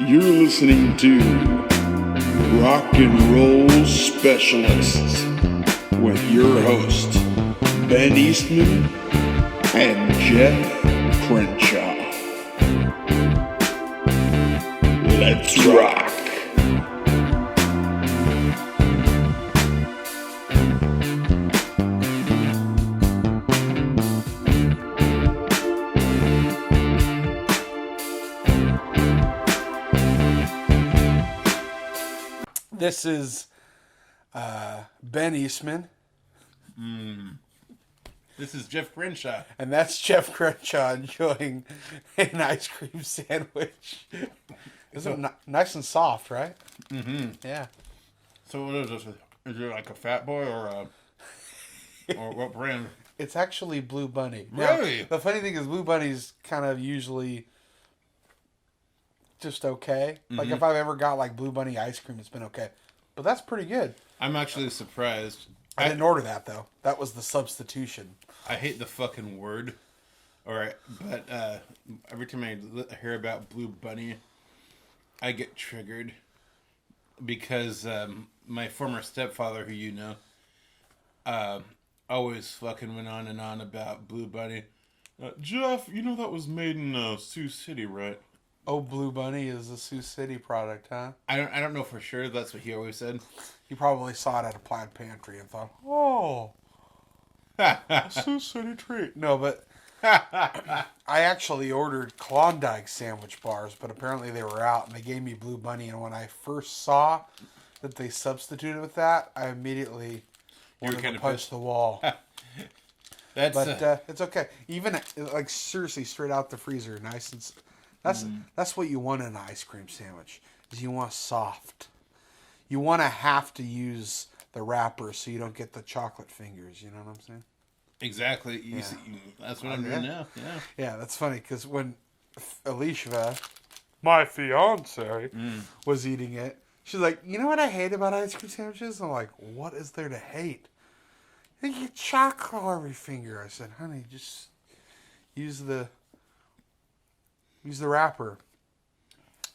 You're listening to Rock and Roll Specialists with your hosts, Ben Eastman and Geoff Crenshaw. Let's rock. This is Ben Eastman. This is Geoff Crenshaw. And that's Geoff Crenshaw enjoying an ice cream sandwich. Isn't it nice and soft, right? Mm-hmm. Yeah. So what is this? Is it like a Fat Boy or what brand? It's actually Blue Bunny. Really? Now, the funny thing is Blue Bunny's kind of usually just okay. Like if I've ever got like Blue Bunny ice cream, it's been okay. But that's pretty good. I'm actually surprised. I didn't order that though. That was the substitution. I hate the fucking word. Alright, but every time I hear about Blue Bunny, I get triggered. Because my former stepfather, who you know, always fucking went on and on about Blue Bunny. Geoff, you know that was made in Sioux City, right? Oh, Blue Bunny is a Sioux City product, huh? I don't know for sure. That's what he always said. You probably saw it at a Plaid Pantry and thought, oh, a Sioux City treat. No, but I actually ordered Klondike sandwich bars, but apparently they were out, and they gave me Blue Bunny. And when I first saw that they substituted with that, I immediately wanted to punch the wall. But it's okay. Even like seriously, straight out the freezer, nice and. That's what you want in an ice cream sandwich. Is you want soft. You want to have to use the wrapper so you don't get the chocolate fingers. You know what I'm saying? Exactly. Yeah. That's what I'm doing now. Yeah. Yeah, that's funny because when Alicia, my fiance, was eating it, she's like, "You know what I hate about ice cream sandwiches?" I'm like, "What is there to hate? You get chocolate on every finger." I said, "Honey, just use the wrapper."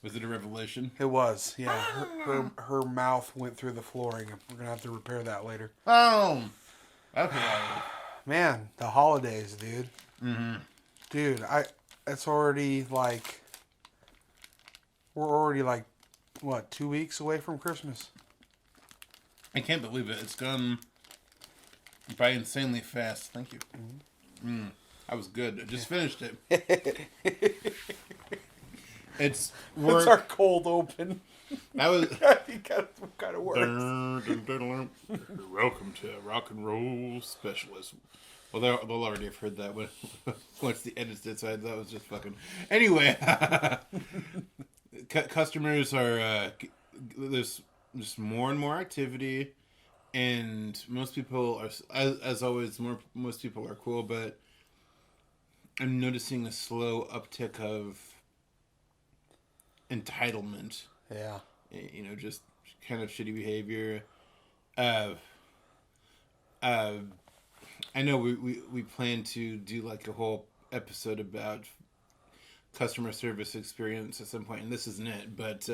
Was it a revelation? It was, yeah. Her mouth went through the flooring. We're going to have to repair that later. Oh! Okay. Man, the holidays, dude. Mm-hmm. Dude, it's already like, we're already like, what, 2 weeks away from Christmas? I can't believe it. It's gone by insanely fast. Thank you. That was good. I just finished it. It's our cold open. That was kind of works. Welcome to Rock and Roll Specialist. Well, they'll already have heard that when once the edits did, so that was just fucking. Anyway, customers are there's just more and more activity, and most people are, as always, most people are cool, but I'm noticing a slow uptick of entitlement. Yeah. You know, just kind of shitty behavior. I know we plan to do like a whole episode about customer service experience at some point, and this isn't it, but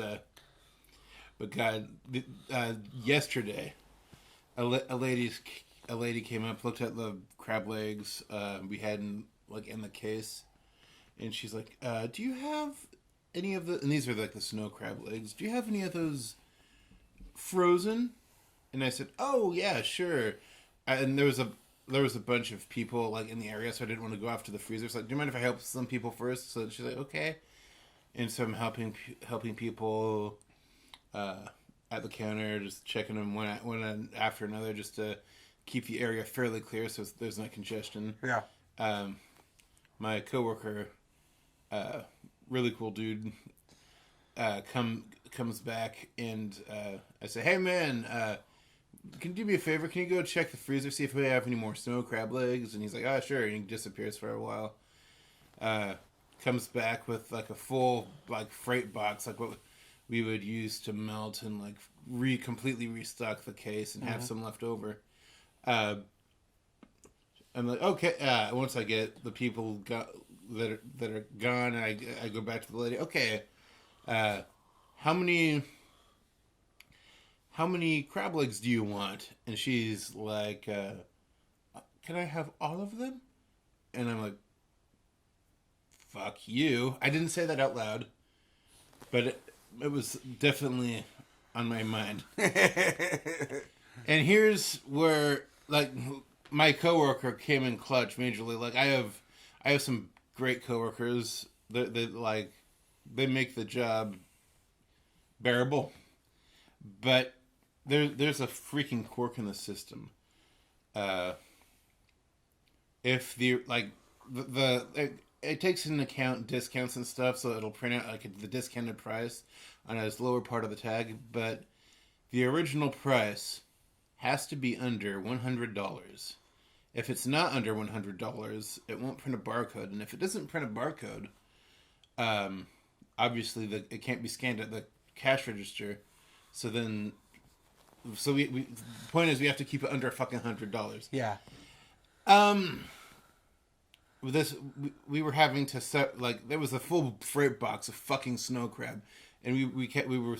God, yesterday, a lady came up, looked at the crab legs we had in the case, and she's like, "Do you have any of the?" And these are like the snow crab legs. "Do you have any of those frozen?" And I said, "Oh yeah, sure." And there was a bunch of people like in the area, so I didn't want to go off to the freezer. So like, "Do you mind if I help some people first?" So she's like, "Okay." And so I'm helping people at the counter, just checking them one after another, just to keep the area fairly clear, so there's not congestion. Yeah. My coworker, really cool dude, comes back, and I say, "Hey man, can you do me a favor? Can you go check the freezer, see if we have any more snow crab legs?" And he's like, "Oh sure," and he disappears for a while. Comes back with like a full like freight box, like what we would use to melt and like completely restock the case and have some left over. I'm like, okay. Once I get the people that are gone, and I go back to the lady. Okay, how many crab legs do you want? And she's like, can I have all of them? And I'm like, fuck you. I didn't say that out loud, but it was definitely on my mind. And here's where, like, my coworker came in clutch majorly. Like, I have some great coworkers that they make the job bearable, but there's a freaking quirk in the system. If it takes into account discounts and stuff, so it'll print out like the discounted price on its lower part of the tag, but the original price has to be under $100. If it's not under $100, it won't print a barcode, and if it doesn't print a barcode, obviously it can't be scanned at the cash register. So the point is we have to keep it under fucking $100. Yeah. With this, we were having to set, like, there was a full freight box of fucking snow crab, and we were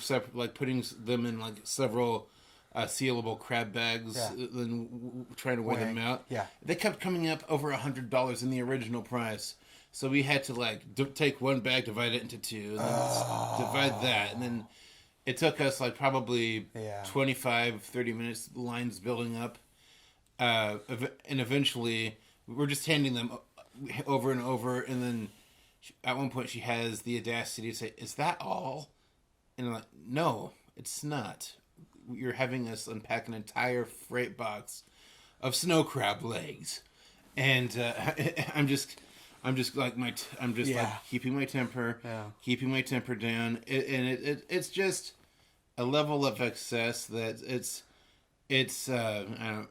putting them in like several sealable crab bags, and trying to weigh them out. Yeah, they kept coming up over $100 in the original price, so we had to take one bag, divide it into two, and then divide that, and then it took us like probably 25-30 minutes, lines building up, and eventually we're just handing them over and over, and then at one point she has the audacity to say, "Is that all?" And I'm like, "No, it's not. You're having us unpack an entire freight box of snow crab legs," and I'm just like keeping my temper, keeping my temper down, it's just a level of excess that it's I don't.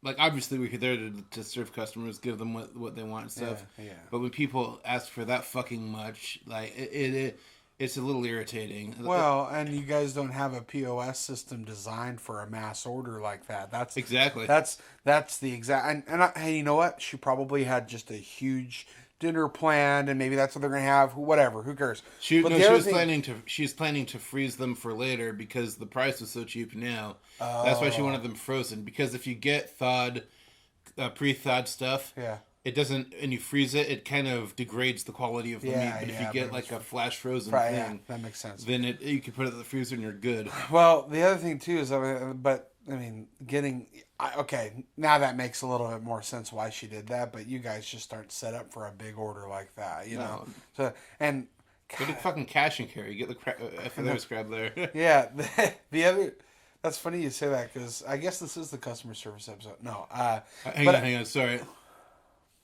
Like, obviously, we're there to serve customers, give them what they want and stuff. Yeah. But when people ask for that fucking much, like, it's a little irritating. Well, and you guys don't have a POS system designed for a mass order like that. That's exactly. That's the exact. And you know what? She probably had just a huge dinner planned, and maybe that's what they're gonna have. Whatever, who cares? She's planning to freeze them for later because the price was so cheap now. That's why she wanted them frozen. Because if you get thawed, pre-thawed stuff, it doesn't, and you freeze it, it kind of degrades the quality of the meat. But if you get like a flash frozen thing, that makes sense. Then you can put it in the freezer and you're good. Well, the other thing too is, now that makes a little bit more sense why she did that. But you guys just aren't set up for a big order like that, you know. So and get the fucking cash and carry. Get the there's crab there. Yeah, the other. That's funny you say that because I guess this is the customer service episode. No, hang on. Sorry,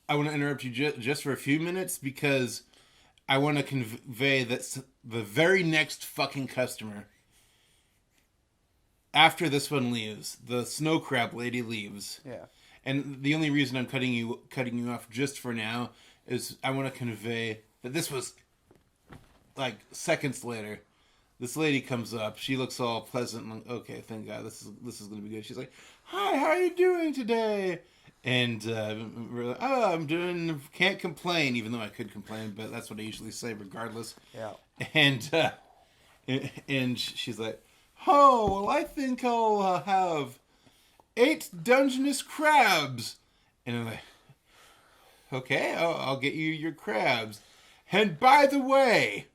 I want to interrupt you just for a few minutes because I want to convey that the very next fucking customer, after this one leaves, the snow crab lady leaves. Yeah. And the only reason I'm cutting you off just for now is I want to convey that this was like seconds later. This lady comes up. She looks all pleasant. And like, okay, thank God, this is going to be good. She's like, "Hi, how are you doing today?" And we're like, "Oh, I'm doing. Can't complain." Even though I could complain, but that's what I usually say, regardless. Yeah. And she's like, "Oh, well, I think I'll have 8 Dungeness crabs." And I'm like, "Okay, I'll get you your crabs. And by the way,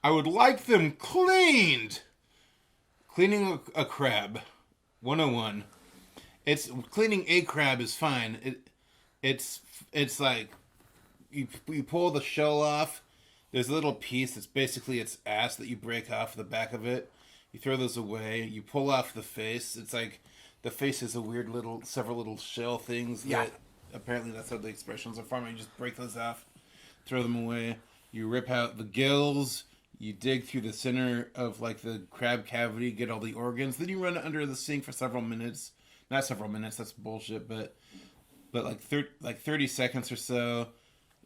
I would like them cleaned." Cleaning a crab, 101. It's cleaning a crab is fine. It's like you pull the shell off. There's a little piece that's basically its ass that you break off the back of it. You throw those away. You pull off the face. It's like the face is a weird several little shell things. Yeah. That apparently that's how the expressions are formed. You just break those off, throw them away. You rip out the gills. You dig through the center of like the crab cavity, get all the organs. Then you run it under the sink for several minutes. Not several minutes. That's bullshit. But like 30 seconds or so.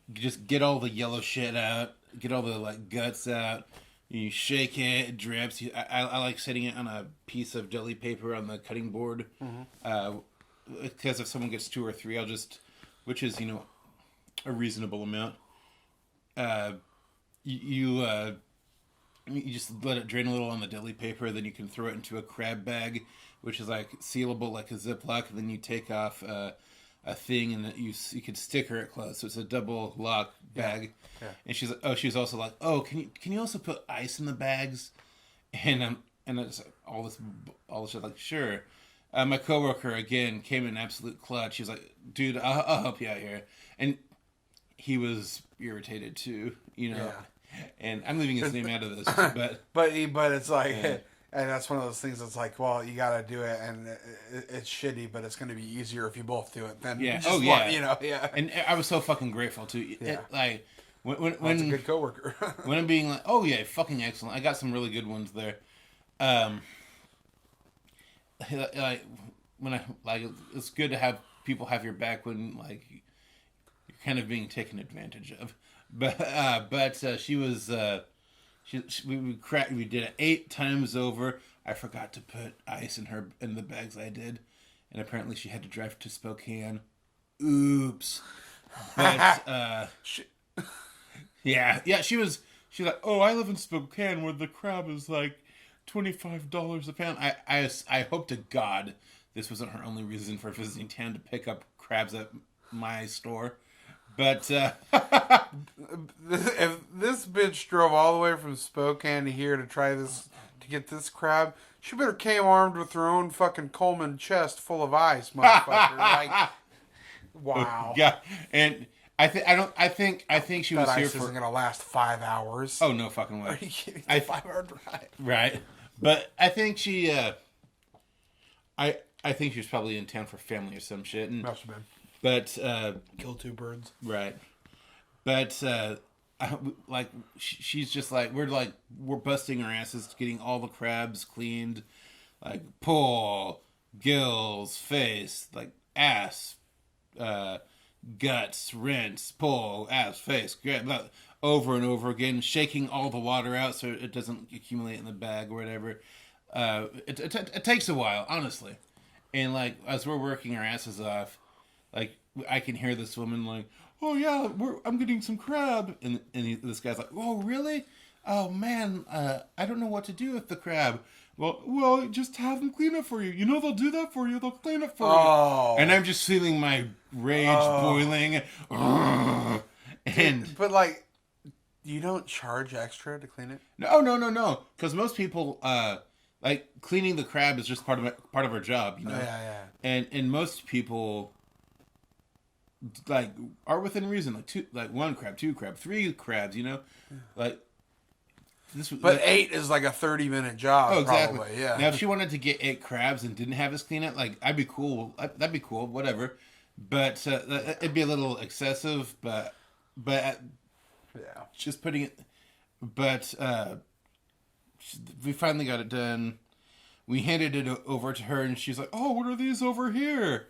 You just get all the yellow shit out. Get all the like guts out. You shake it. It drips. I like setting it on a piece of deli paper on the cutting board. Because if someone gets 2 or 3, I'll just, which is a reasonable amount. You You just let it drain a little on the deli paper, then you can throw it into a crab bag, which is like sealable like a Ziploc, and then you take off a thing and you can sticker it closed, so it's a double lock bag. Yeah. And she's also like, oh, can you also put ice in the bags? And it's all this shit, like, sure. My coworker again came in absolute clutch. He's like, dude, I'll help you out here, and he was irritated too, you know. Yeah. And I'm leaving his name out of this, but it's like, and that's one of those things that's like, well, you got to do it, and it's shitty, but it's going to be easier if you both do it. Then yeah, yeah. And I was so fucking grateful too. Yeah. Like when That's a good coworker. when I'm being like, oh yeah, fucking excellent. I got some really good ones there. Like when it's good to have people have your back when like you're kind of being taken advantage of. But she was we did it 8 times over. I forgot to put ice in the bags I did, and apparently she had to drive to Spokane. Oops. But yeah, she's like, oh, I live in Spokane where the crab is like $25 a pound. I hope to God this wasn't her only reason for visiting town, to pick up crabs at my store. But if this bitch drove all the way from Spokane to here to try this, to get this crab, she better came armed with her own fucking Coleman chest full of ice, motherfucker. Like, wow. Yeah, and I think she was that here ice for. isn't gonna last 5 hours. Oh no fucking way! Are you kidding? 5-hour drive. Right, but I think she. I think she was probably in town for family or some shit. And, Must have been. but Kill 2 birds. right, but she's just like we're busting our asses getting all the crabs cleaned, like pull, gills, face, like ass, guts, rinse, pull, ass, face, grab, over and over again, shaking all the water out so it doesn't accumulate in the bag or whatever. It takes a while, honestly. And like as we're working our asses off, like I can hear this woman like, "Oh yeah, I'm getting some crab," and this guy's like, "Oh really? Oh man, I don't know what to do with the crab." Well, just have them clean it for you. You know they'll do that for you. They'll clean it for you. And I'm just feeling my rage boiling. And But like, you don't charge extra to clean it? No. Because most people, like cleaning the crab is just part of our job, you know. Yeah. And most people, like, are within reason. Like 1 crab, 2 crab, 3 crabs, you know, like. But 8 is like a 30-minute job. Oh, exactly. Probably, yeah. Now, if she wanted to get 8 crabs and didn't have us clean it, like, I'd be cool. That'd be cool. Whatever. But it'd be a little excessive. But yeah, just putting it. But we finally got it done. We handed it over to her, and she's like, "Oh, what are these over here?"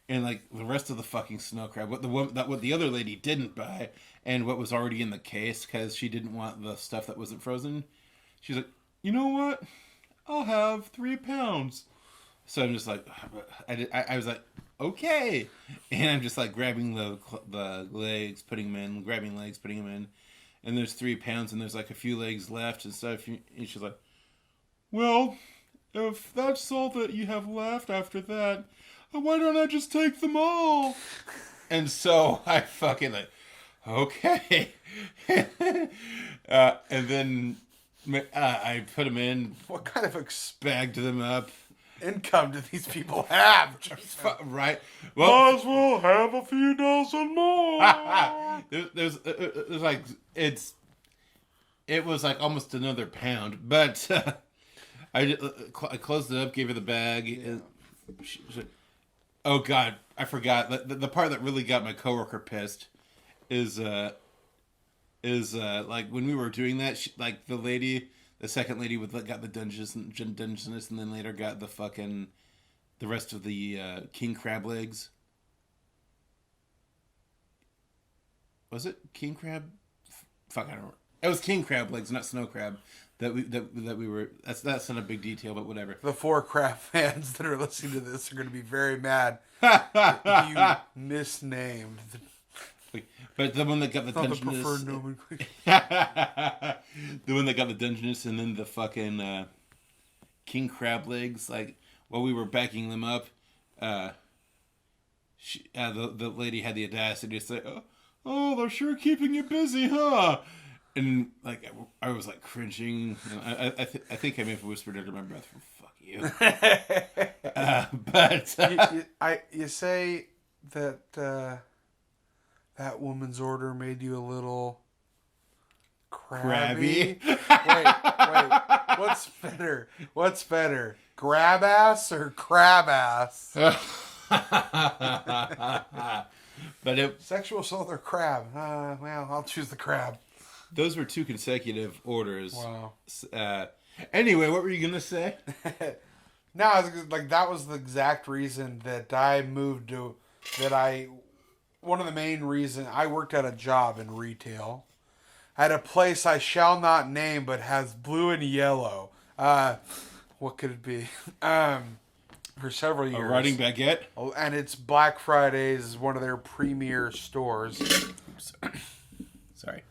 And like the rest of the fucking snow crab, what the other lady didn't buy, and what was already in the case because she didn't want the stuff that wasn't frozen. She's like, "You know what? I'll have 3 pounds." So I'm just like, I was like, okay, and I'm just like grabbing the legs, putting them in, grabbing legs, putting them in, and there's 3 pounds, and there's like a few legs left and stuff. And she's like, "Well, if that's all that you have left after that, why don't I just take them all?" And so I fucking like, okay. And then I put them in. What kind of bagged them up. income do these people have? Right. Well, might as well have a few dozen more. there's like it was like almost another pound, but I closed it up, gave her the bag. Yeah. And she was like, oh God, I forgot. The part that really got my coworker pissed is like when we were doing that, like the second lady got the Dungeness, and then later got the rest of the king crab legs. Was it king crab? Fuck, I don't remember. It was king crab legs, not snow crab. That we were. That's not a big detail, but whatever. The 4 crab fans that are listening to this are going to be very mad that you misnamed But the one that got the Not the Dungeness, preferred nomenclature. the one that got the Dungeness, and then the fucking king crab legs. Like while we were backing them up, the lady had the audacity to say, "Oh, they're sure keeping you busy, huh?" And like I was like cringing. I think I may have whispered under my breath, "Fuck you." But you say that that woman's order made you a little crabby. Wait. What's better? Grab ass or crab ass? But Sexual assault or crab? Well, I'll choose the crab. those were 2 consecutive orders. Wow. Anyway, what were you gonna say? No, like that was the exact reason that I moved to. One of the main reasons I worked at a job in retail, at a place I shall not name, but has blue and yellow. What could it be? For several years. A riding baguette. Oh, and it's Black Fridays is one of their premier stores. Sorry.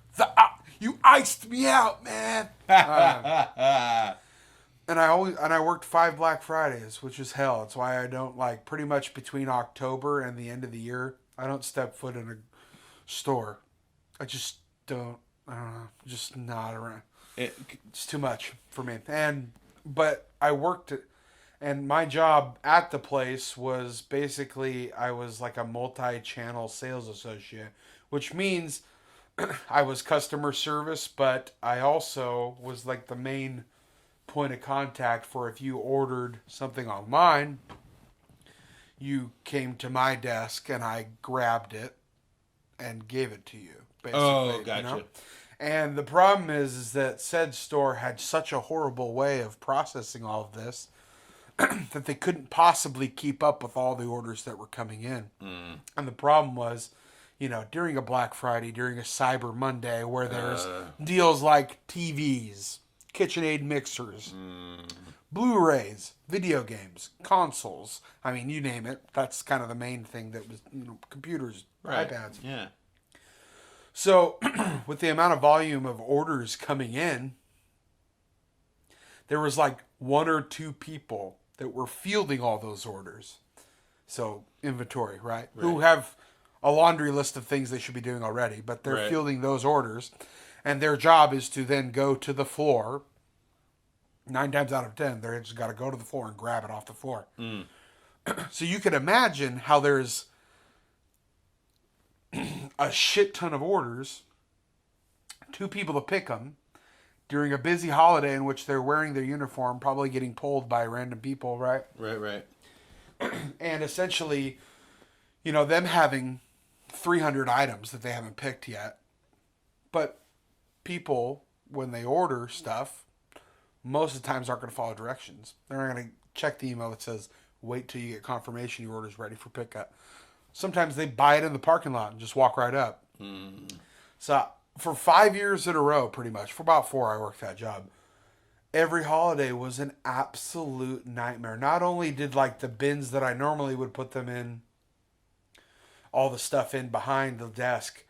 You iced me out, man. And I worked 5 Black Fridays, which is hell. It's why I don't like pretty much between October and the end of the year. I don't step foot in a store. I just don't. I don't know. Just not around. It's too much for me. But I worked and my job at the place was basically I was like a multi-channel sales associate, which means I was customer service, but I also was like the main point of contact for if you ordered something online, you came to my desk and I grabbed it and gave it to you. Basically, Oh, gotcha. You know? And the problem is that said store had such a horrible way of processing all of this that they couldn't possibly keep up with all the orders that were coming in. And the problem was, during a Black Friday, during a Cyber Monday, where there's deals like TVs, KitchenAid mixers, Blu-rays, video games, consoles. I mean, you name it. That's kind of the main thing that was, computers, Right. iPads. Yeah. So, with the amount of volume of orders coming in, there was like 1 or 2 people that were fielding all those orders. So, inventory, right? Who have a laundry list of things they should be doing already, but they're fielding those orders. And their job is to then go to the floor. 9 times out of 10, they just got to go to the floor and grab it off the floor. So you can imagine how there's a shit ton of orders, 2 people to pick them during a busy holiday in which they're wearing their uniform, probably getting pulled by random people, right? Right. And essentially, them having 300 items that they haven't picked yet. But people, when they order stuff, most of the times aren't going to follow directions. They're not going to check the email that says, wait till you get confirmation your order's ready for pickup. Sometimes they buy it in the parking lot and just walk right up. So for 5 years in a row, pretty much, for about 4 I worked that job, every holiday was an absolute nightmare. Not only did like the bins that I normally would put them in, all the stuff in behind the desk,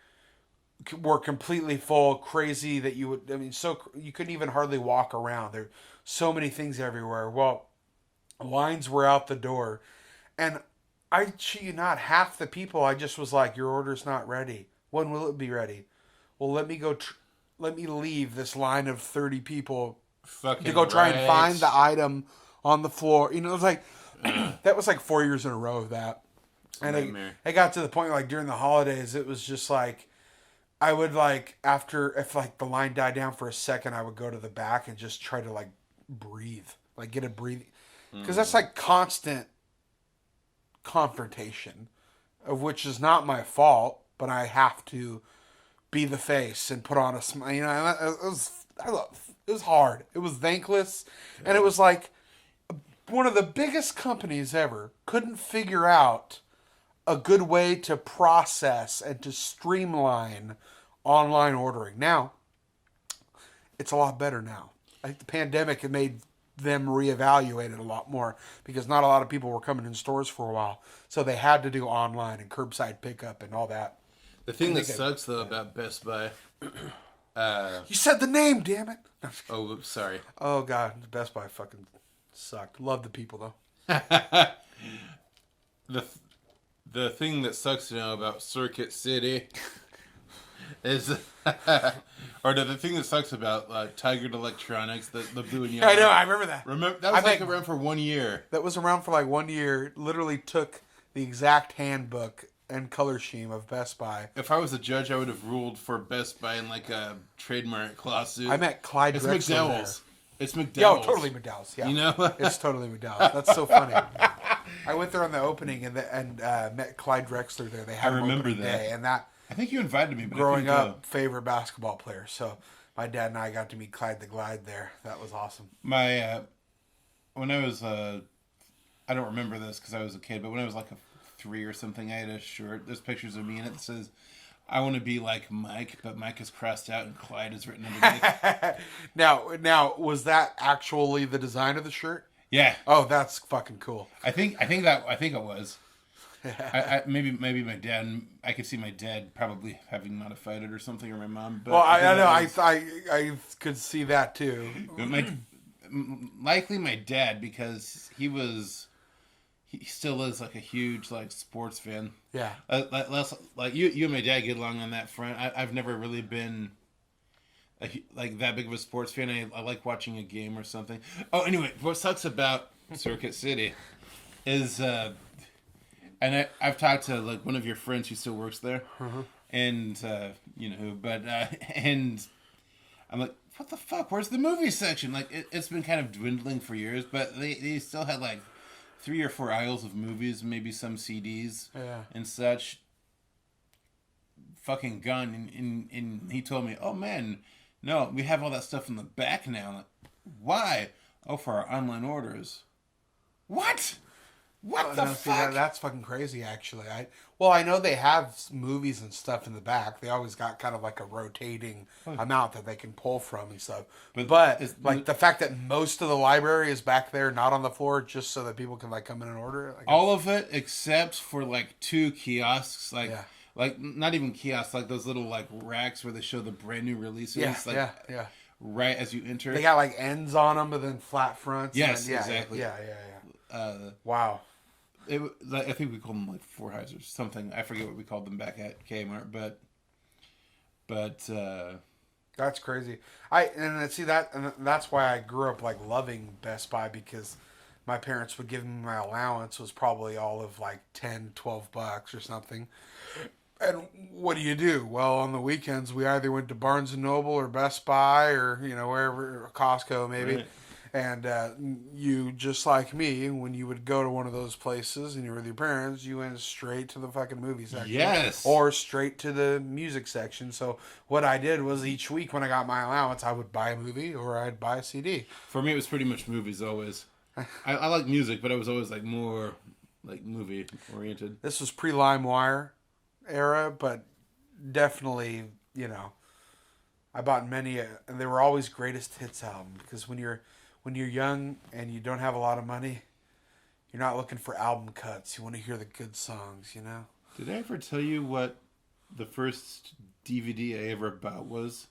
were completely full, crazy that you couldn't even hardly walk around. There so many things everywhere. Well, lines were out the door, and I cheat you not, half the people I just was like, your order's not ready. When will it be ready? Well, let me go. Let me leave this line of 30 people to go try and find the item on the floor. It was like that was like 4 years in a row of that. And it got to the point where, like, during the holidays, it was just like, I would like, if like the line died down for a second, I would go to the back and just try to like breathe, like get a breathing. Because that's like constant confrontation, of which is not my fault, but I have to be the face and put on a smile. It was hard. It was thankless. And it was like one of the biggest companies ever couldn't figure out a good way to process and to streamline online ordering. Now, it's a lot better now. I think the pandemic had made them reevaluate it a lot more because not a lot of people were coming in stores for a while. So they had to do online and curbside pickup and all that. The thing that sucks though about Best Buy. You said the name, damn it. Oh, oops, sorry. Oh god, Best Buy fucking sucked. Love the people though. The thing that sucks to know about Circuit City is, or the thing that sucks about Tiger Electronics, the blue and yellow. I know, I remember that. Remember that was around for 1 year. That was around for like 1 year. Literally took the exact handbook and color scheme of Best Buy. If I was a judge, I would have ruled for Best Buy in like a trademark lawsuit. I met Clyde It's Drexler McDowell's. there. It's McDowell's. Yeah, totally McDowell's. Yeah, You know, it's totally McDowell's. That's so funny. I went there on the opening and met Clyde Drexler there. They had I him remember opening that. day, and that I think you invited me. But growing I couldn't up, favorite basketball player. So my dad and I got to meet Clyde the Glide there. That was awesome. My when I was I don't remember this because I was a kid, but when I was like a 3 or something, I had a shirt. There's pictures of me in it that says, "I want to be like Mike," but Mike is crossed out and Clyde is written underneath. Now, was that actually the design of the shirt? Yeah. Oh, that's fucking cool. I think it was. Maybe my dad. I could see my dad probably having modified it or something, or my mom. But Well, I know. I could see that too. Likely my dad, because he still is like a huge like sports fan. Yeah. Like you and my dad get along on that front. I've never really been like that big of a sports fan. I like watching a game or something. Oh, anyway, what sucks about Circuit City is, and I've talked to like one of your friends who still works there, and you know who, but and I'm like, what the fuck? Where's the movie section? Like it's been kind of dwindling for years, but they still had like 3 or 4 aisles of movies, maybe some CDs, and such. Fucking gone, and he told me, "Oh man, no, we have all that stuff in the back now." I'm like, why? Oh, for our online orders. What? What the fuck? That's fucking crazy, actually. I know they have movies and stuff in the back. They always got kind of like a rotating amount that they can pull from and stuff. But like the fact that most of the library is back there, not on the floor, just so that people can like come in and order it. All of it except for like 2 kiosks, like not even kiosks, like those little like racks where they show the brand new releases. Yeah. Right as you enter, they got like ends on them, but then flat fronts. Yes, exactly. Yeah. Wow. I think we called them like Four Highs or something. I forget what we called them back at Kmart, but that's crazy. And that's why I grew up like loving Best Buy, because my parents would give me my allowance was probably all of like $10-12 or something. And what do? Well, on the weekends we either went to Barnes and Noble or Best Buy or wherever, or Costco maybe. Right. And you, just like me, when you would go to one of those places and you were with your parents, you went straight to the fucking movie section. Yes. Or straight to the music section. So what I did was each week when I got my allowance, I would buy a movie or I'd buy a CD. For me, it was pretty much movies always. I like music, but I was always like more like movie oriented. This was pre-LimeWire era, but definitely, I bought many, and they were always greatest hits albums, because when you're young and you don't have a lot of money, you're not looking for album cuts. You want to hear the good songs, Did I ever tell you what the first DVD I ever bought was?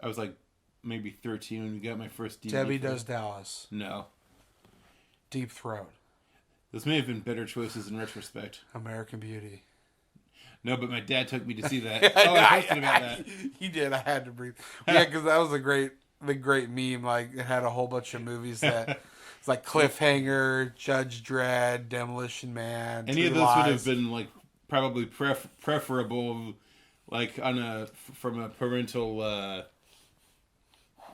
I was like maybe 13 when we got my first DVD. Debbie Does Dallas. No. Deep Throat. Those may have been better choices in retrospect. American Beauty. No, but my dad took me to see that. I posted about that. He did. I had to breathe. Yeah, because that was the great meme. Like, it had a whole bunch of movies that it's like Cliffhanger, Judge Dredd, Demolition Man. Any of those would have been like probably preferable, like from a parental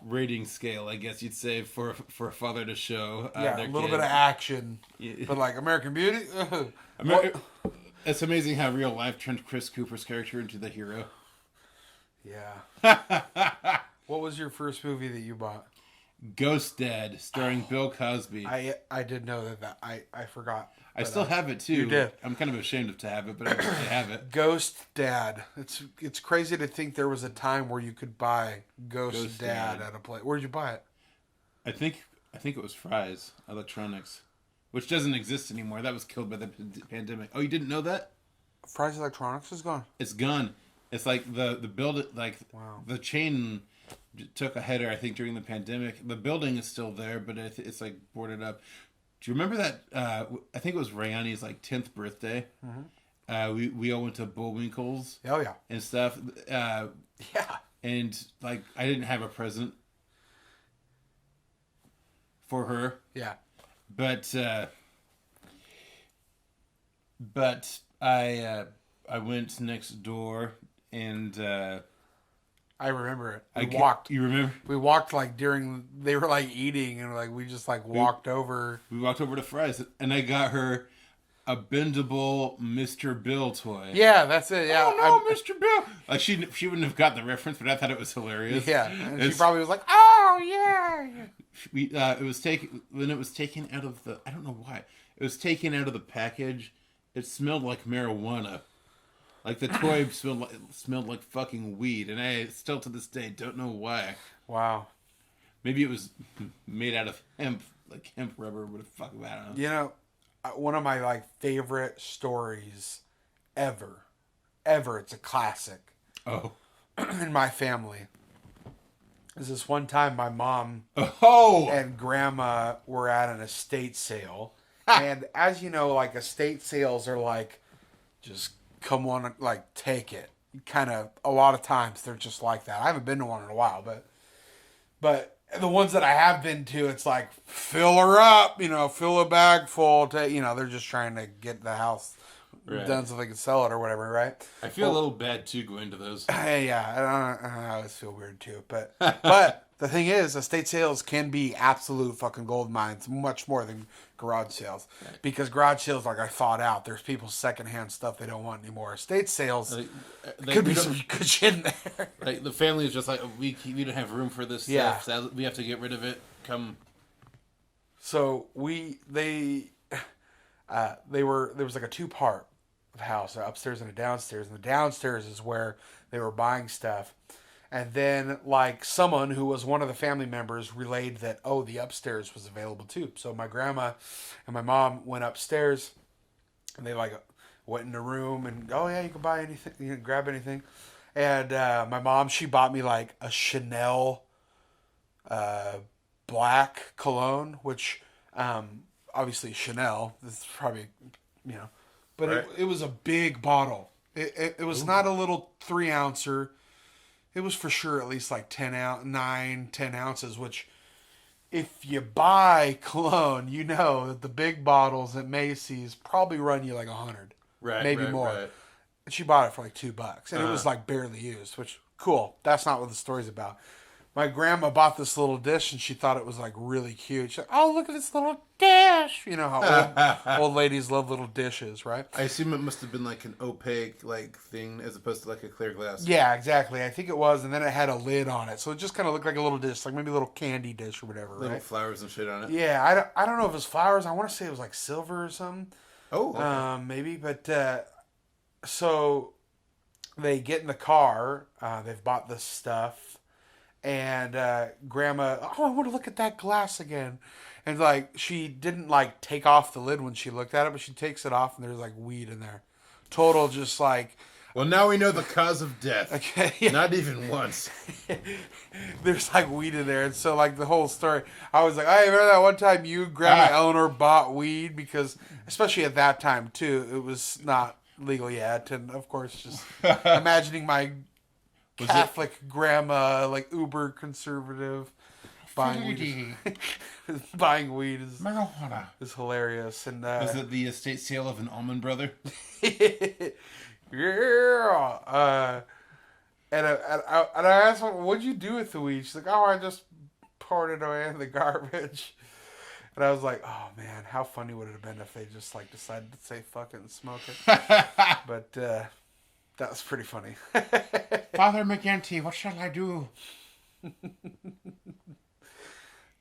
rating scale, I guess you'd say, for a father to show. A little bit of action, but like American Beauty. It's amazing how real life turned Chris Cooper's character into the hero. Yeah. What was your first movie that you bought? Ghost Dad, starring Bill Cosby. I did know that. I forgot. I still have it too. You did. I'm kind of ashamed to have it, but I have it. Ghost Dad. It's crazy to think there was a time where you could buy Ghost Dad at a place. Where'd you buy it? I think it was Fry's Electronics. which doesn't exist anymore. That was killed by the pandemic. Oh, you didn't know that? Fry's Electronics is gone. It's gone. It's like the build like Wow. the chain took a header, I think, during the pandemic. The building is still there, but it's like boarded up. Do you remember that? I think it was Rayani's like 10th birthday. Mm-hmm. We all went to Bullwinkle's. Oh yeah. And stuff. Yeah. And like I didn't have a present for her. Yeah. But I went next door and I remember it. I walked. You remember? We walked like during they were like eating and like we just like walked over. We walked over to Fry's and I got her a bendable Mr. Bill toy. Yeah, that's it. Yeah. Oh no, Mr. Bill. Like she wouldn't have got the reference, but I thought it was hilarious. Yeah, and she probably was like, "Oh yeah." It was taken when it was taken out of the. I don't know why it was taken out of the package. It smelled like marijuana. Like the toy smelled like fucking weed, and I still to this day don't know why. Wow. Maybe it was made out of hemp, like hemp rubber. What the fuck? I don't know. You know, one of my like favorite stories ever. It's a classic. Oh. In my family. Is this one time my mom and grandma were at an estate sale. And as you know, like estate sales are like, just come on, like take it. Kind of, a lot of times they're just like that. I haven't been to one in a while, but the ones that I have been to, it's like, fill her up, fill a bag full. They're just trying to get the house done so they can sell it or whatever, right? I feel a little bad too going to those. Yeah, I always feel weird too. But the thing is, estate sales can be absolute fucking gold mines, much more than garage sales. Right. Because garage sales, like, are thought out. There's people's secondhand stuff they don't want anymore. Estate sales, could be some good shit in there. Like, the family is just like, we don't have room for this stuff. So we have to get rid of it. Come. So there was like a two-part house, an upstairs and a downstairs. And the downstairs is where they were buying stuff. And then, like, someone who was one of the family members relayed that, the upstairs was available too. So my grandma and my mom went upstairs, and they, like, went in the room, and, you can buy anything, you can grab anything. And my mom, she bought me, like, a Chanel black cologne, which, obviously Chanel, this is probably, but right. it was a big bottle. It was not a little 3-ouncer. It was for sure at least like 10 ounces, which if you buy cologne, you know that the big bottles at Macy's probably run you like 100. Right. Maybe more. Right. And she bought it for like $2. And it was like barely used, which, cool. That's not what the story's about. My grandma bought this little dish and she thought it was like really cute. She's like, oh, look at this little dish. You know how old ladies love little dishes, right? I assume it must have been like an opaque like thing as opposed to like a clear glass. Yeah, exactly. I think it was. And then it had a lid on it. So it just kind of looked like a little dish, like maybe a little candy dish or whatever, little right? flowers and shit on it. Yeah, I don't know if it was flowers. I want to say it was like silver or something. Oh, okay. Maybe. But so they get in the car. They've bought this stuff. And grandma, I want to look at that glass again. And like, she didn't like take off the lid when she looked at it, but she takes it off and there's like weed in there. Total just like. Well, now we know the cause of death. Okay. Yeah. Not even once. There's like weed in there. And so like the whole story, I was like, I remember that one time you, Grandma Eleanor, bought weed because, especially at that time too, it was not legal yet. And of course, just imagining my Catholic grandma, like uber conservative, buying weed. Buying weed is marijuana. Is hilarious. And was it the estate sale of an almond brother? Yeah. And I asked her, what'd you do with the weed? She's like, I just poured it away in the garbage. And I was like, oh man, how funny would it have been if they just like decided to say fuck it and smoke it? But that was pretty funny. Father McGinty, what shall I do?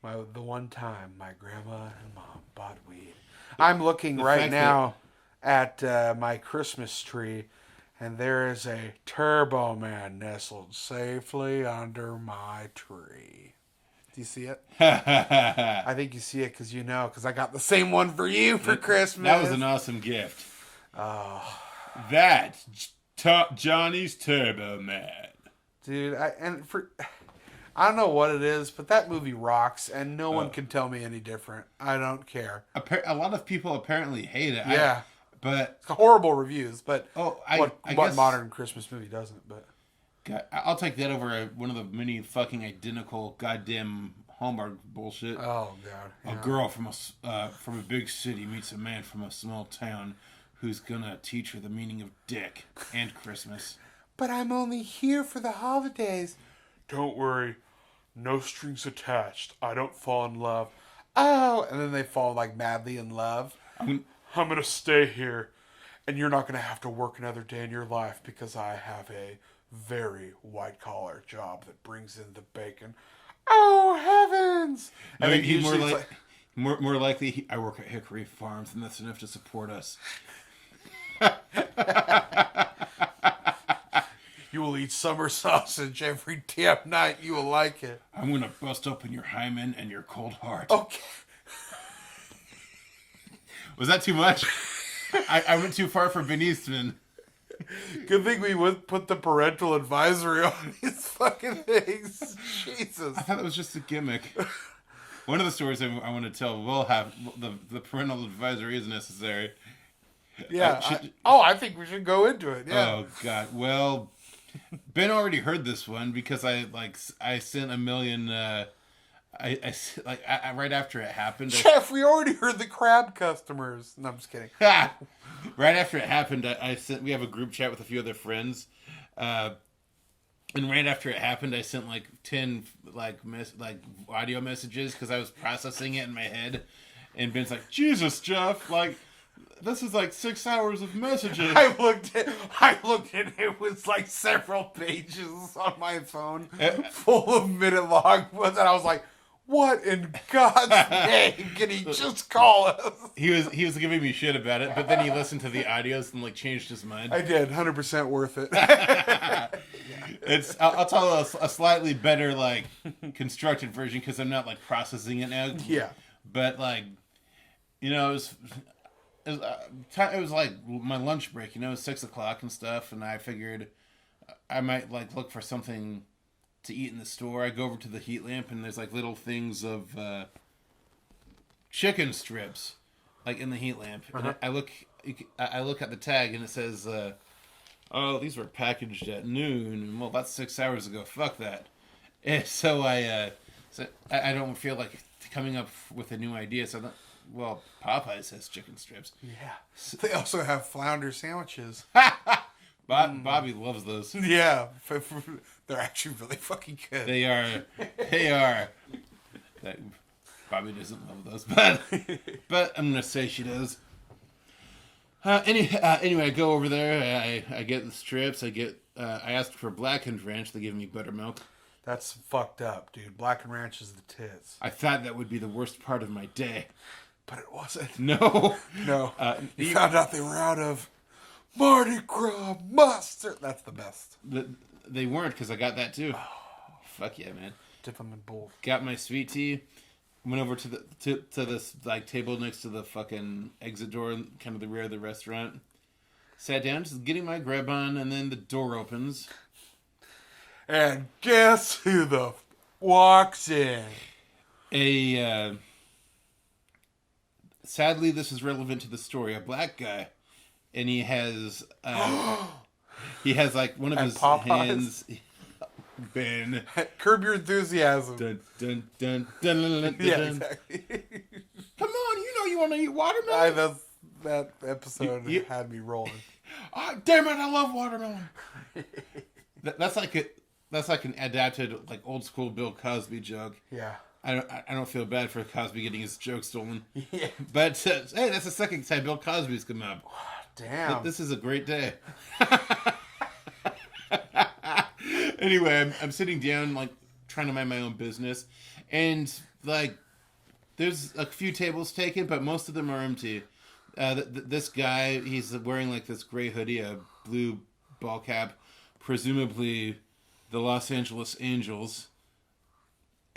The one time my grandma and mom bought weed. I'm looking right now at my Christmas tree, and there is a Turbo Man nestled safely under my tree. Do you see it? I think you see it because I got the same one for you for Christmas. That was an awesome gift. Oh. That's Johnny's Turbo Man. Dude, I don't know what it is, but that movie rocks, and no one can tell me any different. I don't care. A lot of people apparently hate it. Yeah. But it's horrible reviews, but I what guess, modern Christmas movie doesn't? But God, I'll take that over one of the many fucking identical goddamn Hallmark bullshit. Oh God! Yeah. A girl from a big city meets a man from a small town who's gonna teach her the meaning of dick and Christmas. But I'm only here for the holidays. Don't worry, no strings attached. I don't fall in love. Oh, and then they fall like madly in love. I'm gonna stay here, and you're not gonna have to work another day in your life because I have a very white collar job that brings in the bacon. Oh heavens! I mean, he's more likely. I work at Hickory Farms, and that's enough to support us. You will eat summer sausage every damn night. You will like it. I'm gonna bust open your hymen and your cold heart. Okay. Was that too much? I went too far for Ben Eastman. Good thing we would put the parental advisory on these fucking things. Jesus. I thought it was just a gimmick. One of the stories I want to tell will have the parental advisory is necessary. Yeah. I think we should go into it. Yeah. Oh God. Well, Ben already heard this one because I sent a million. I right after it happened. Geoff, we already heard the crab customers. No, I'm just kidding. Right after it happened, I sent. We have a group chat with a few other friends, and right after it happened, I sent 10 audio messages because I was processing it in my head, and Ben's like, "Jesus, Geoff, this is 6 hours of messages." I looked at it was several pages on my phone full of minute long ones, and I was like, what in God's name can he just call us? He was giving me shit about it, but then he listened to the audios and changed his mind. I did, 100% worth it. I'll tell a slightly better constructed version because I'm not processing it now. Yeah, but it was my lunch break. It was 6:00 and stuff, and I figured I might look for something to eat in the store. I go over to the heat lamp, and there's little things of chicken strips in the heat lamp. Uh-huh. And I look at the tag, and it says, "Oh, these were packaged at noon." And, well, that's 6 hours ago. Fuck that. And so I don't feel like coming up with a new idea. So well, Popeye has chicken strips. Yeah. They also have flounder sandwiches. Bobby loves those. Yeah. They're actually really fucking good. They are. Bobby doesn't love those, but I'm going to say she does. Anyway, I go over there. I get the strips. I asked for blackened ranch. They give me buttermilk. That's fucked up, dude. Blackened ranch is the tits. I thought that would be the worst part of my day. But it wasn't. No. You found out they were out of Mardi Gras mustard. That's the best. They weren't because I got that too. Oh. Fuck yeah, man. Dip them in both. Got my sweet tea. Went over to this table next to the fucking exit door, kind of the rear of the restaurant. Sat down, just getting my grub on, and then the door opens. And guess who walks in? Sadly, this is relevant to the story. A black guy, and he has one of his Popeyes? hands. Ben, Curb Your Enthusiasm. Dun, dun, dun, dun, dun, dun, Yeah, dun. exactly. Come on, you want to eat watermelon? That episode had me rolling. Oh, damn it! I love watermelon. That's like an adapted old school Bill Cosby joke. Yeah. I don't feel bad for Cosby getting his joke stolen. Yeah. But hey, that's the second time Bill Cosby's come up. Damn. This is a great day. Anyway, I'm sitting down trying to mind my own business, and there's a few tables taken, but most of them are empty. This guy, he's wearing this gray hoodie, a blue ball cap, presumably the Los Angeles Angels.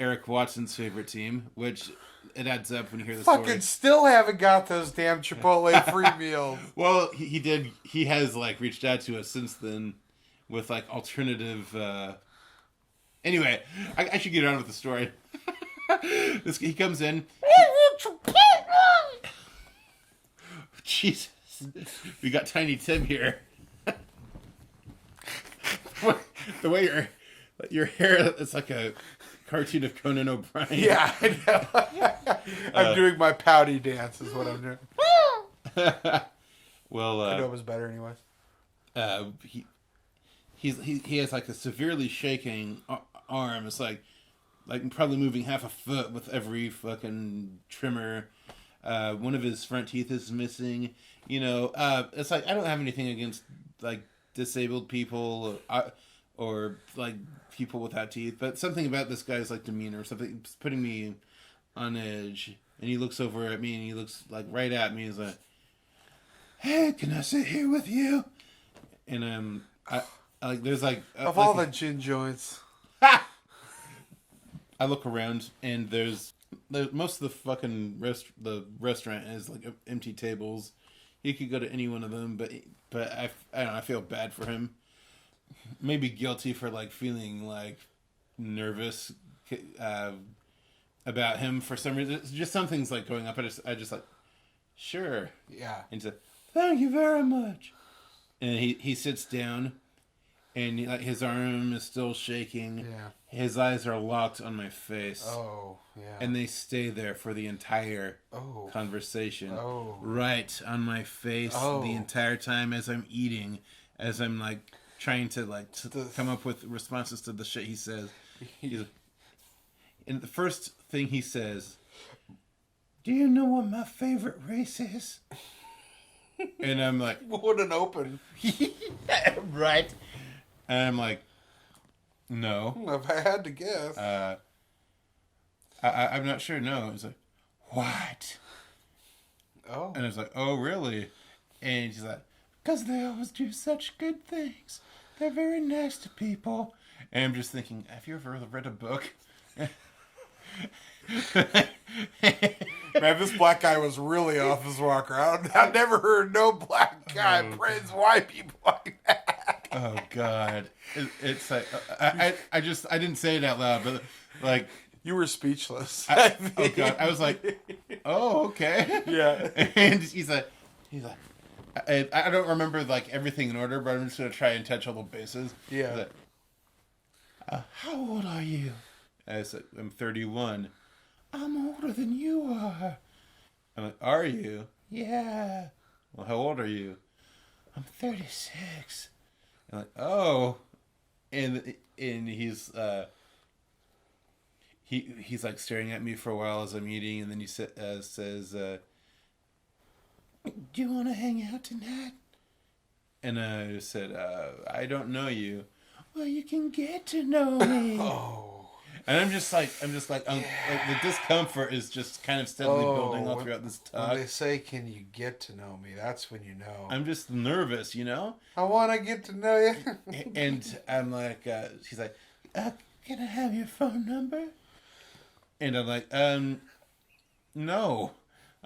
Eric Watson's favorite team, which it adds up when you hear the Fucking story. still haven't got those damn Chipotle free meals. Well, he did. He has like reached out to us since then with like alternative. Anyway, I should get on with the story. He comes in. Jesus, we got Tiny Tim here. The way your hair, it's like a cartoon of Conan O'Brien. Yeah, I know. I'm doing my pouty dance is what I'm doing. Well, I know it was better anyways. he has like a severely shaking arm. It's like probably moving half a foot with every fucking trimmer. One of his front teeth is missing. You know, it's like I don't have anything against like disabled people or like people without teeth, but something about this guy's like demeanor, something putting me on edge. And he looks over at me and he looks like right at me. He's like, "Hey, can I sit here with you?" And I like there's like Of all the gin joints. I look around and there's most of the fucking restaurant is like empty tables. He could go to any one of them, but I don't know, I feel bad for him. Maybe guilty for like feeling like nervous about him for some reason. It's just something's like going up. I just like, sure. Yeah. And he said, "Thank you very much." And he sits down, and like his arm is still shaking. Yeah. His eyes are locked on my face. Oh, yeah. And they stay there for the entire conversation. Oh. Right on my face the entire time as I'm eating, as I'm like trying to come up with responses to the shit he says. And the first thing he says, "Do you know what my favorite race is?" And I'm like, what an open. right. And I'm like, "No." If I had to guess. I'm not sure. No. He's like, "What?" Oh. And I was like, "Oh, really?" And she's like, "Because they always do such good things. They're very nice to people." And I'm just thinking, have you ever read a book? Man, this black guy was really off his rocker. I've never heard no black guy praise white people like that. Oh God, it's like I didn't say it out loud, but like you were speechless. Oh God, I was like, oh okay, yeah. And he's like, I don't remember like everything in order, but I'm just gonna try and touch all the bases. Yeah. Like, how old are you? I said, I'm 31. I'm older than you are. I'm like, are you? Yeah. Well, how old are you? I'm 36. I'm like, oh. And he's he's like staring at me for a while as I'm eating, and then he says, "Do you want to hang out tonight?" And I said, "I don't know you." "Well, you can get to know me." Oh. And I'm just like, like the discomfort is just kind of steadily building all throughout this talk. When they say, "Can you get to know me?" That's when you know. I'm just nervous, you know? I want to get to know you. And I'm like, she's like, "Can I have your phone number?" And I'm like, no.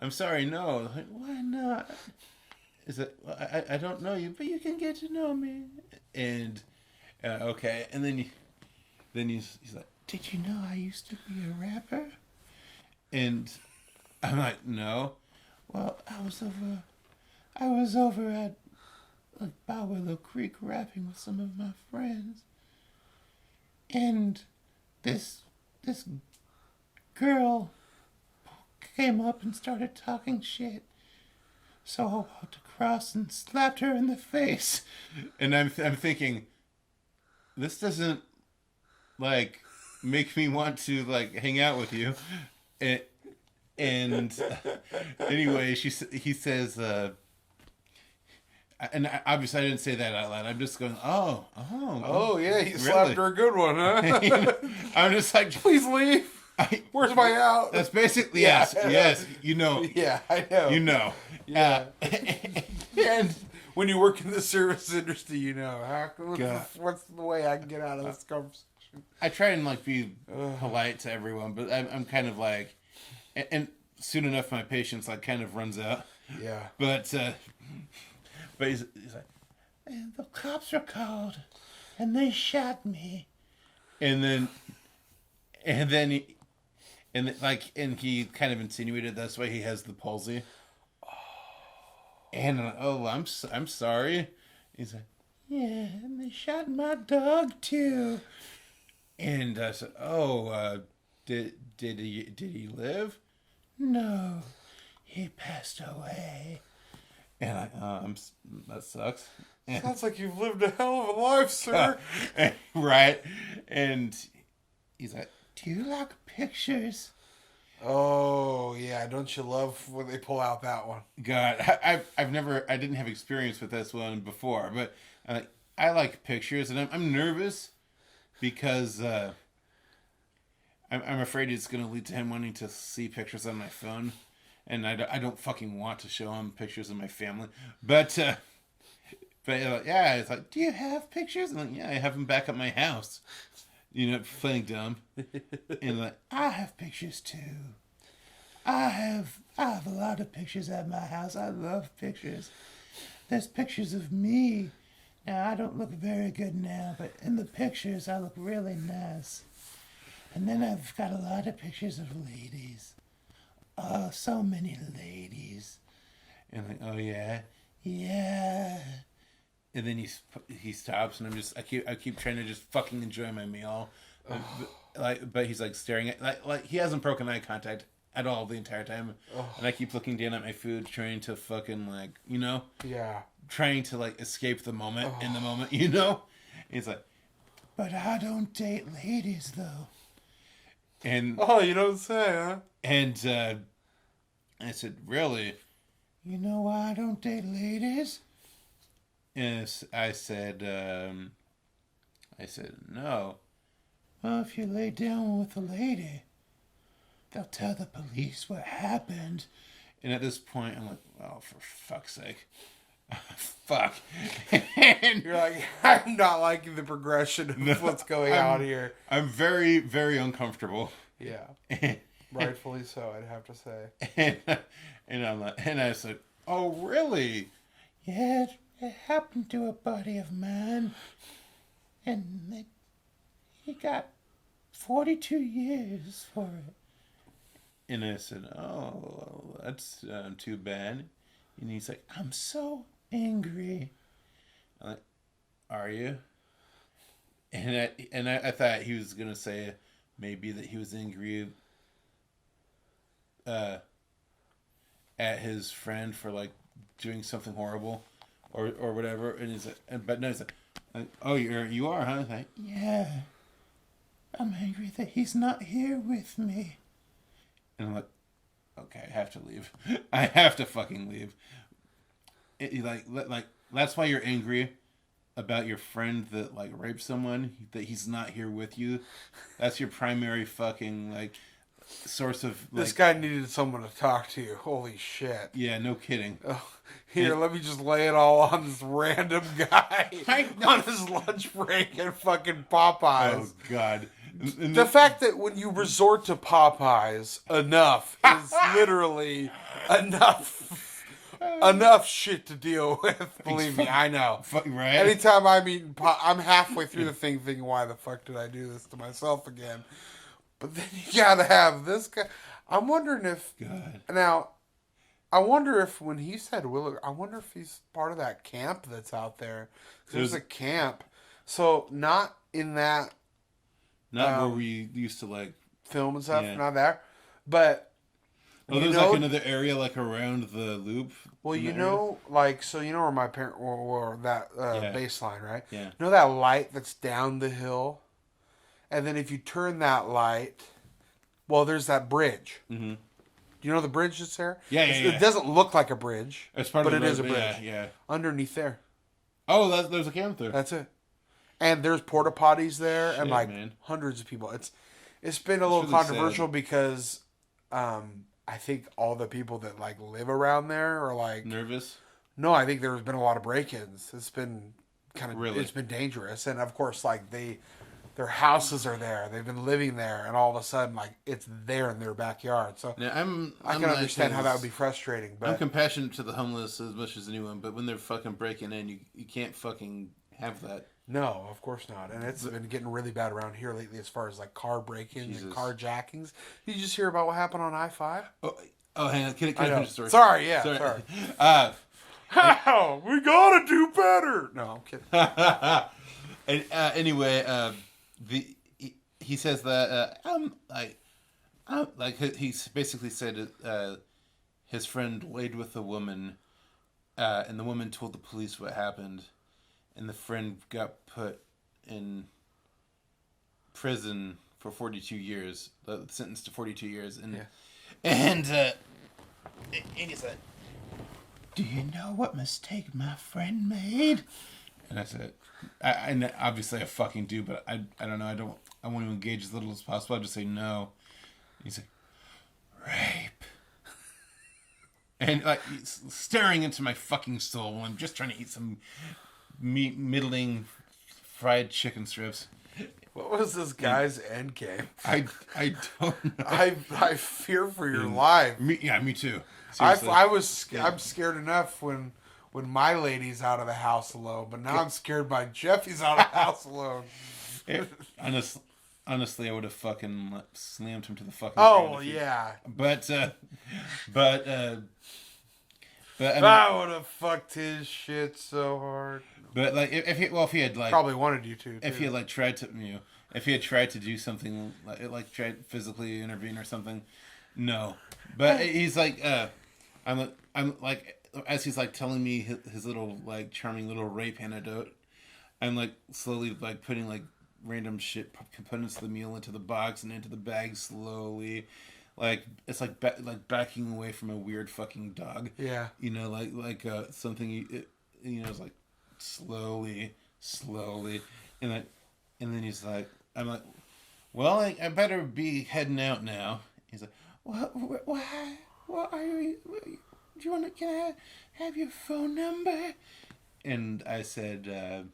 I'm sorry, no. I'm like, why not? Is it, well, I don't know you, but you can get to know me. And, okay. And then he's like, "Did you know I used to be a rapper?" And I'm like, "No." "Well, I was over at like Bow Willow Creek rapping with some of my friends. And this girl came up and started talking shit. So I walked across and slapped her in the face." And I'm thinking, this doesn't like make me want to like hang out with you. And anyway, he says, and obviously I didn't say that out loud. I'm just going, oh, yeah, he really? slapped her a good one, huh? I'm just like, "Please leave. Where's my out?" That's basically yes. You know. Yeah, I know. You know. Yeah. And when you work in the service industry, you know. What's the way I can get out of this conversation? I try and like be polite to everyone, but I'm kind of like, and soon enough my patience like kind of runs out. Yeah. But he's like, and the cops are called, and they shot me, and then he kind of insinuated that's why he has the palsy. And I'm sorry. He's like, yeah, and they shot my dog too. And I said, did he live? No, he passed away. And that sucks. And, Sounds like you've lived a hell of a life, sir. right? And he's like, do you like pictures? Oh yeah, don't you love when they pull out that one? God, I didn't have experience with this one before, but I like pictures, and I'm nervous because I'm afraid it's going to lead to him wanting to see pictures on my phone, and I don't fucking want to show him pictures of my family, but yeah, it's like, do you have pictures? And like, yeah, I have them back at my house. You know, playing dumb. And like, I have pictures too. I have a lot of pictures at my house. I love pictures. There's pictures of me. Now, I don't look very good now, but in the pictures, I look really nice. And then I've got a lot of pictures of ladies. Oh, so many ladies. And like, oh yeah? Yeah. And then he stops, and I keep trying to just fucking enjoy my meal, but he's like staring at like he hasn't broken eye contact at all the entire time, and I keep looking down at my food, trying to fucking like trying to like escape the moment in the moment, you know. He's like, but I don't date ladies though. And you don't say, huh? And I said, really? You know why I don't date ladies? And I said, no. Well, if you lay down with a lady, they'll tell the police what happened. And at this point, I'm like, oh, for fuck's sake. Fuck. And you're like, I'm not liking the progression of what's going on here. I'm very, very uncomfortable. Yeah. Rightfully so, I'd have to say. And I'm like, and I said, oh, really? Yeah. It happened to a buddy of mine, and he got 42 years for it. And I said, oh, well, that's too bad. And he's like, I'm so angry. I'm like, are you? And I thought he was going to say maybe that he was angry at his friend for, like, doing something horrible. Or whatever, and he's like, but no, he's like, oh, you are, huh? Like, yeah, I'm angry that he's not here with me. And I'm like, okay, I have to leave. I have to fucking leave. Like that's why you're angry about your friend that like raped someone, that he's not here with you. That's your primary fucking like source of like, this guy needed someone to talk to. Holy shit. Yeah, no kidding. Here, let me just lay it all on this random guy on his lunch break at fucking Popeyes. Oh, God. The fact that when you resort to Popeyes, enough is literally enough shit to deal with. Believe me, I know. Right? Anytime I'm eating I'm halfway through the thing thinking, why the fuck did I do this to myself again? But then you gotta have this guy. I'm wondering if... God. Now... I wonder if when he said Willow, I wonder if he's part of that camp that's out there. There's a camp. So not in that... Not where we used to like... film and stuff, not there. But... Oh, there's like another area like around the loop? Well, you know, like, so you know where my parents were, that baseline, right? Yeah. You know that light that's down the hill? And then if you turn that light, well, there's that bridge. Mm-hmm. Do you know the bridge that's there? Yeah. It doesn't look like a bridge, but it is a bridge. Yeah. Underneath there. Oh, there's a camp there. That's it. And there's porta potties there, and like hundreds of people. It's been a little really controversial because I think all the people that like live around there are like nervous. No, I think there's been a lot of break-ins. It's been kind of really? It's been dangerous, and of course, like their houses are there. They've been living there, and all of a sudden, like, it's there in their backyard. So Now, I can understand how that would be frustrating. But I'm compassionate to the homeless as much as anyone, but when they're fucking breaking in, you can't fucking have that. no, of course not. And it's been getting really bad around here lately as far as like car break-ins and carjackings. Did you just hear about what happened on I-5? Oh, hang on. Can I finish the story? Sorry, yeah, sorry. We gotta do better. No, I'm kidding. And anyway, he says that he basically said his friend laid with a woman, and the woman told the police what happened, and the friend got put in prison for 42 years, sentenced to 42 years, and he said, "Do you know what mistake my friend made?" And I said, and obviously I fucking do, but I don't know. I want to engage as little as possible. I just say no. And he's like, rape. And like he's staring into my fucking soul when I'm just trying to eat some middling fried chicken strips. What was this guy's end game? I don't know. I fear for your life. Me too. I'm scared enough when my lady's out of the house alone, but now I'm scared by Jeffy's out of the house alone. Honestly, I would have fucking slammed him to the fucking ground. ground. Yeah. But I mean, I would have fucked his shit so hard. But like, if he had like probably wanted you to. If he had like tried to, if he had tried to do something like tried physically intervene or something, no. But he's like, I'm like, as he's like telling me his little like charming little rape anecdote, I'm like slowly like putting like random shit components of the meal into the box and into the bag slowly, like it's like backing away from a weird fucking dog. Yeah. Like something it's like slowly, and then he's like, I'm like, well, I better be heading out now. He's like, what are you? Do you want to? Can I have your phone number? And I said,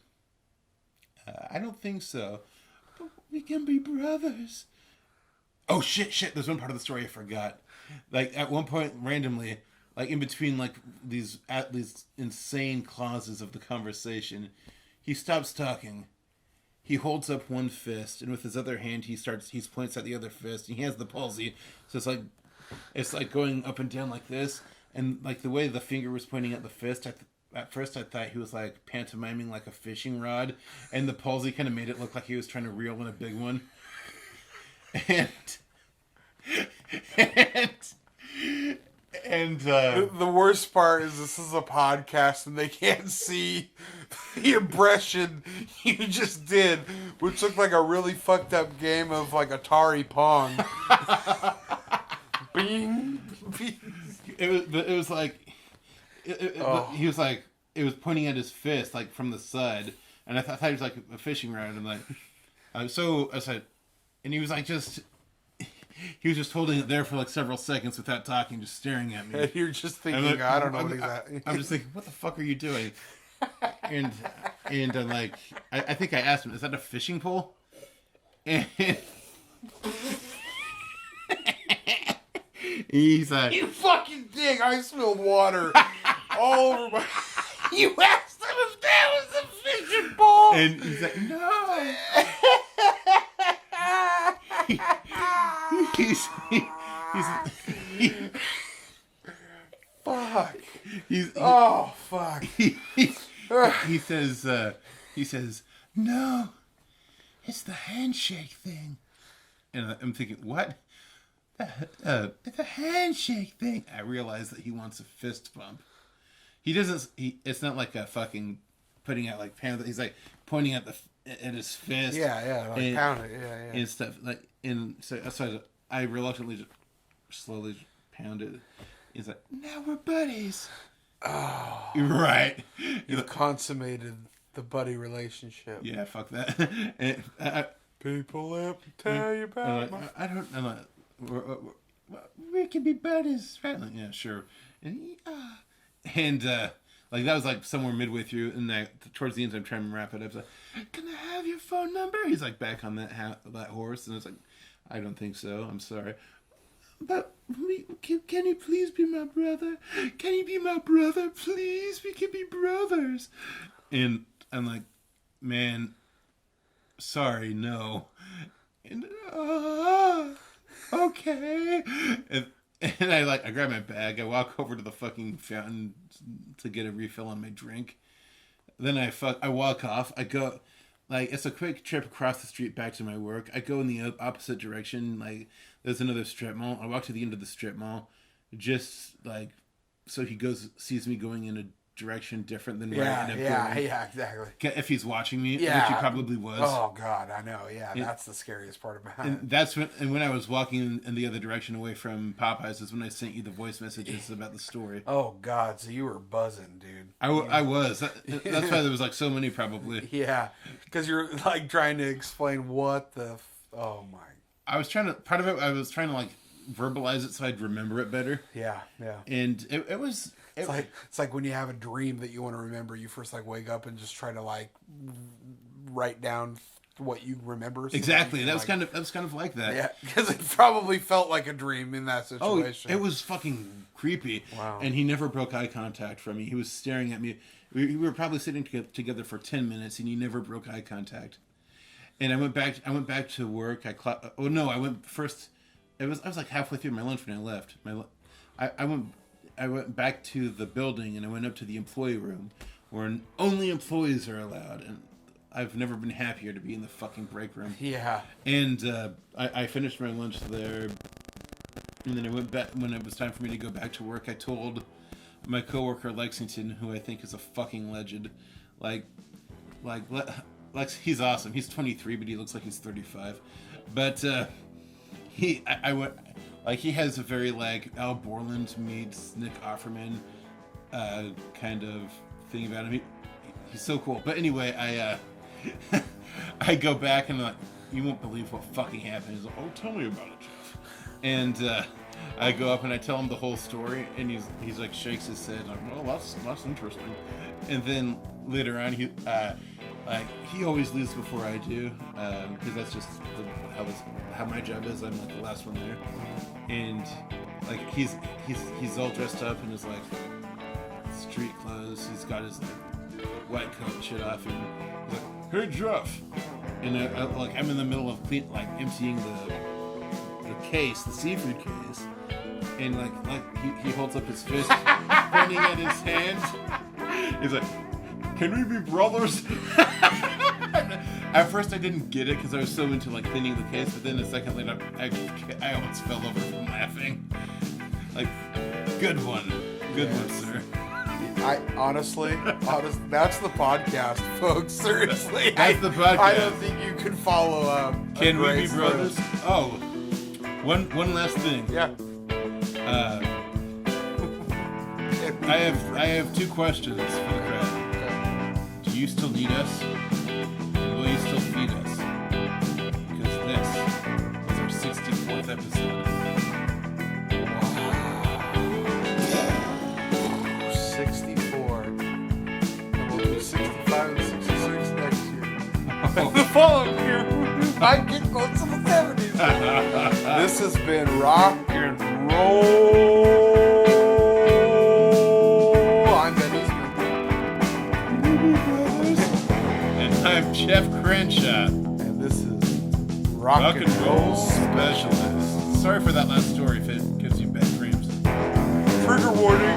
I don't think so. We can be brothers. Oh shit! There's one part of the story I forgot. Like at one point, randomly, like in between, like these insane clauses of the conversation, he stops talking. He holds up one fist, and with his other hand, he points at the other fist. And he has the palsy, so it's like going up and down like this. And like the way the finger was pointing at the fist, at first I thought he was like pantomiming like a fishing rod, and the palsy kind of made it look like he was trying to reel in a big one. And the worst part is this is a podcast and they can't see the impression you just did, which looked like a really fucked up game of like Atari Pong. Bing. It was like he was like it was pointing at his fist like from the side, and I thought he was like a fishing rod, and like so I said, and he was like he was just holding it there for like several seconds without talking, just staring at me. And you're just thinking, like, I don't know what he's at. I'm just thinking, what the fuck are you doing? And I'm like, I think I asked him, is that a fishing pole? And he's like, you fucking dick! I spilled water all over my. You asked him if that was a fishing pole, and he's like, no. He's fuck. Fuck. He says, no, it's the handshake thing. And I'm thinking, what? It's a handshake thing. I realize that he wants a fist bump. He doesn't. It's not like a fucking putting out like pound. He's like pointing at his fist. Yeah, like and, pound it. Yeah. And stuff like so I reluctantly just slowly pound it. He's like, now we're buddies. Oh, right. You consummated the buddy relationship. Yeah, fuck that. And people let me tell you about. I don't. I'm like, we can be buddies, right? Like, yeah, sure. And Like, that was, like, somewhere midway through, and towards the end, I'm trying to wrap it up. It's like, can I have your phone number? He's, like, back on that horse, and it's like, I don't think so. I'm sorry. But can you please be my brother? Can you be my brother, please? We can be brothers. And I'm like, man, sorry, no. And, okay. And I grab my bag. I walk over to the fucking fountain to get a refill on my drink. Then I walk off. I go, like, it's a quick trip across the street back to my work. I go in the opposite direction. Like, there's another strip mall. I walk to the end of the strip mall, just like, so he sees me going in a direction different than where I end up going. Yeah, exactly. If he's watching me, which he probably was. Oh God, I know. Yeah, that's the scariest part about it. And when I was walking in the other direction away from Popeyes is when I sent you the voice messages about the story. Oh God, so you were buzzing, dude. I was. That's why there was like so many probably. Yeah, because you're like trying to explain what the. Oh my. I was trying to like verbalize it so I'd remember it better. Yeah. And it was. It's like when you have a dream that you want to remember, you first like wake up and just try to like write down what you remember. Exactly. That was kind of like that. Yeah, because it probably felt like a dream in that situation. Oh, it was fucking creepy. Wow. And he never broke eye contact from me. He was staring at me. We were probably sitting together for 10 minutes, and he never broke eye contact. And I went back to work. I went first. I was like halfway through my lunch when I left. I went back to the building, and I went up to the employee room where only employees are allowed. And I've never been happier to be in the fucking break room. Yeah. And I finished my lunch there. And then I went back. When it was time for me to go back to work, I told my coworker Lexington, who I think is a fucking legend, Lex, he's awesome. He's 23, but he looks like he's 35. But he has a very like Al Borland meets Nick Offerman kind of thing about him. He's so cool. But anyway, I go back and I'm like, you won't believe what fucking happened. He's like, oh, tell me about it, Geoff. And I go up and I tell him the whole story, and he's like shakes his head like, well, that's interesting. And then later on, he always leaves before I do, because that's just how my job is. I'm like the last one there, and like he's all dressed up in his like street clothes. He's got his like white coat and shit off, and he's like, "Hey, Geoff," and I'm in the middle of emptying the case, the seafood case, and like he holds up his fist, pointing at his hand. He's like, can we be brothers? At first I didn't get it because I was so into like cleaning the case, but then a second later I almost fell over from laughing. Like, good one, sir. Honestly, that's the podcast, folks. Seriously, that's the podcast. I don't think you can follow up. Can we be brothers? Oh, one last thing. Yeah. I have two questions for the crowd. Do you still need us? And will you still feed us? Because this is our 64th episode. Wow. 64. And we'll do 65 and 66 next year. The following year, I get close to the 70s. This has been Rock and Roll. I'm Ben Eastman. I'm Geoff Crenshaw. And this is Rock and Roll Specialist. Sorry for that last story if it gives you bad dreams. Trigger warning.